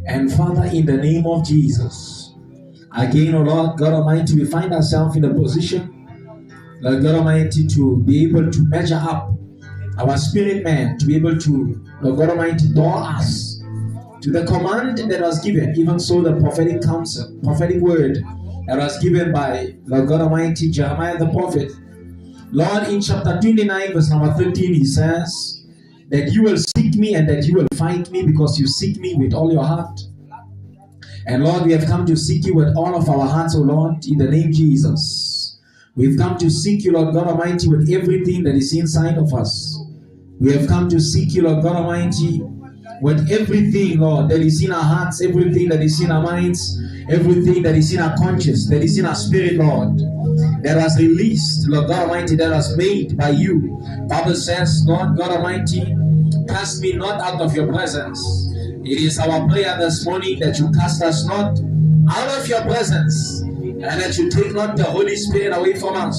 And Father, in the name of Jesus, again, oh Lord God Almighty, we find ourselves in a position, Lord God Almighty, to be able to measure up our spirit man, to be able to, Lord God Almighty, draw us to the command that was given, even so the prophetic counsel, prophetic word that was given by Lord God Almighty, Jeremiah the prophet. Lord, in chapter 29, verse number 13, he says that you will seek me and that you will find me because you seek me with all your heart. And Lord, we have come to seek you with all of our hearts, O Lord, in the name of Jesus. We've come to seek you, Lord God Almighty, with everything that is inside of us. We have come to seek you, Lord God Almighty, with everything, Lord, that is in our hearts, everything that is in our minds, everything that is in our conscience, that is in our spirit, Lord, that was released, Lord God Almighty, that was made by you. Bible says, Lord God Almighty, cast me not out of your presence. It is our prayer this morning that you cast us not out of your presence, and that you take not the Holy Spirit away from us.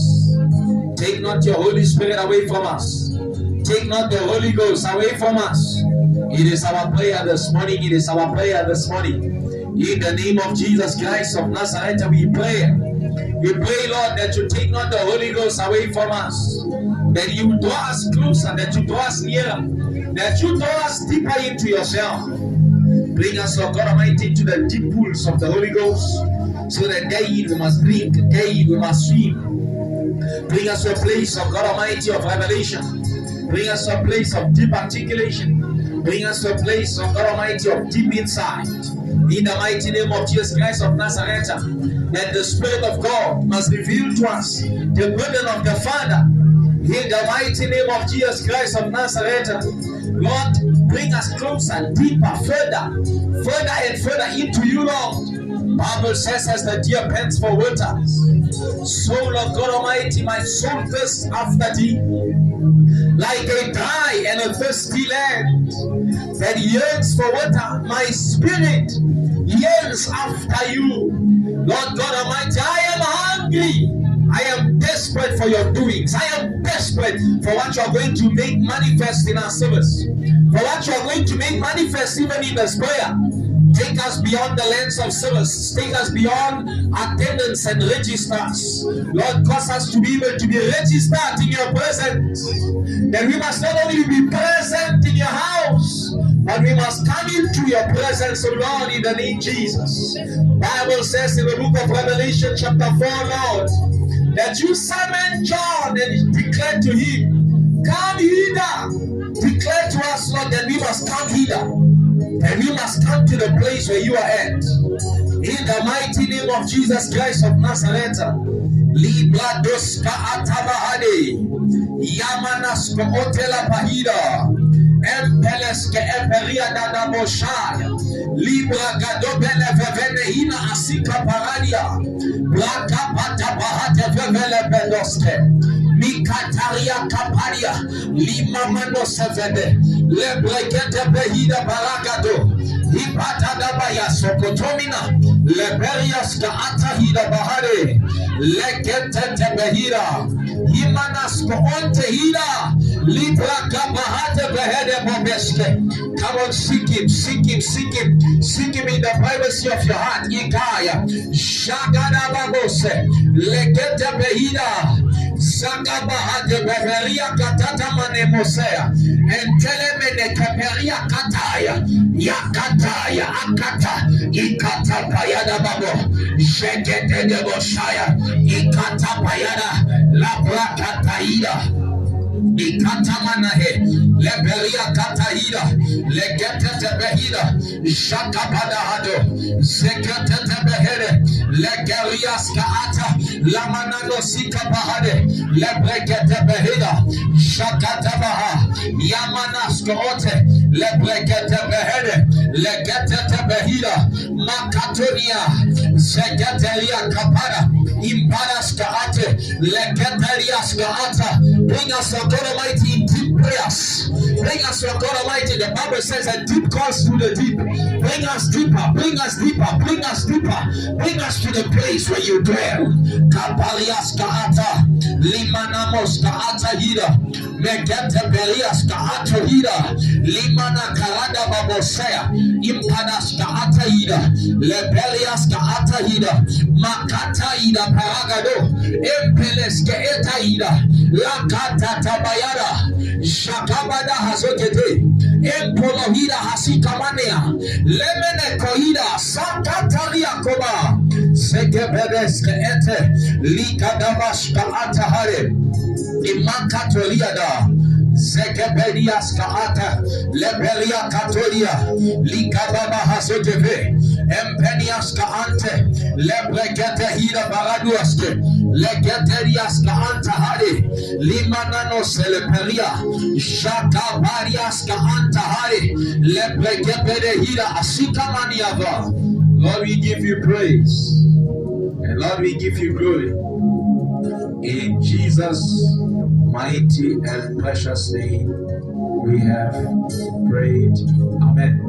Take not your Holy Spirit away from us. Take not the Holy Ghost away from us. It is our prayer this morning. It is our prayer this morning. In the name of Jesus Christ of Nazareth, we pray. We pray, Lord, that you take not the Holy Ghost away from us. That you draw us closer, that you draw us nearer, that you draw us deeper into yourself. Bring us, Lord God Almighty, to the deep pools of the Holy Ghost, so that there we must drink, there we must swim. Bring us to a place of God Almighty of revelation. Bring us to a place of deep articulation. Bring us to a place of God Almighty of deep insight. In the mighty name of Jesus Christ of Nazareth, that the Spirit of God must reveal to us the burden of the Father. In the mighty name of Jesus Christ of Nazareth, Lord, bring us closer, deeper, further and further into you, Lord. Bible says, as the deer pants for waters, so, Lord God Almighty, my soul thirsts after thee, like a dry and a thirsty land that yearns for water. My spirit yearns after you, Lord God Almighty. I am hungry. I am desperate for your doings. I am desperate for what you are going to make manifest in our service, for what you are going to make manifest even in this prayer. Take us beyond the lens of service. Take us beyond attendance and registers. Lord, cause us to be able to be registered in your presence. That we must not only be present in your house, but we must come into your presence, O Lord, in the name of Jesus. Bible says in the book of Revelation chapter 4, Lord, that you summoned John and declared to him, come hither. Declare to us, Lord, that we must come hither. And we must come to the place where you are at. In the mighty name of Jesus Christ of Nazareth. Libra doska atabahade. Yamanasko otela pahida. Empeleske eperia dada boshaya. Libra gadobele vevene hina asika paradia. Blaka patabahate vevele bedoske. Mikataria kaparia. Lima mano sevede. Lebrekete behida baragado. Hipatadabaya sokotomina. Leberias ka atahida bahare. Lekete behida. Himanas ko onte hida. Libra kabahate behede bobeske. Come on, seek him, seek him, seek him. Seek him in the privacy of your heart. Ikaya. Shagada babose. Lekete behida. Sakabahate beberia katata manemosea. Entelemene keperia kataya. Yakataya akata. Ikata payada babo. Shekete deboshaya. Ikata payada. Labra kataida. Ikatamanahe, Leberia Katahida, Legetete Behida, Shakapadahado, Zekete Behere, Legerias Kaata, Lamanano Sika Bahade, Lebrekete Behida, Shakatabaha, Yamanas Koote, Lebrekete Behere, Legetete Behida, Makatoria, Zegeteria Kapada, Impadas Kaate, Legeterias Kaata. Bring us, O God Almighty, in deep prayers. Bring us, O God Almighty. The Bible says that deep calls to the deep. Bring us deeper, bring us deeper, bring us deeper. Bring us to the place where you dwell. Kapalias Kaata, Limanamos Kaata Hida, Megete Belias Kaato Hida, Limana Karada Babosea, Impadas Kaata ida, lebelias ka ata ida, makata ida paragado, empeles ke eta ida, lakata tabayada, shakabada hazokete, empolohida hasikamanea, lemene koida, sakataria koba, sekebedes ke ete, likadabash ka ata hare, imakatoliada, Zekebedias kaata, lebelia katolia, likababa hasoteve, empenias kaante, lebrekete hida baraduaske, legeterias kaanta hade, limanano seleperia, shakabarias kaanta hade, lebrekepede hida asikamaniava. Lord, we give you praise, and Lord, we give you glory. In Jesus' mighty and precious name we have prayed. Amen.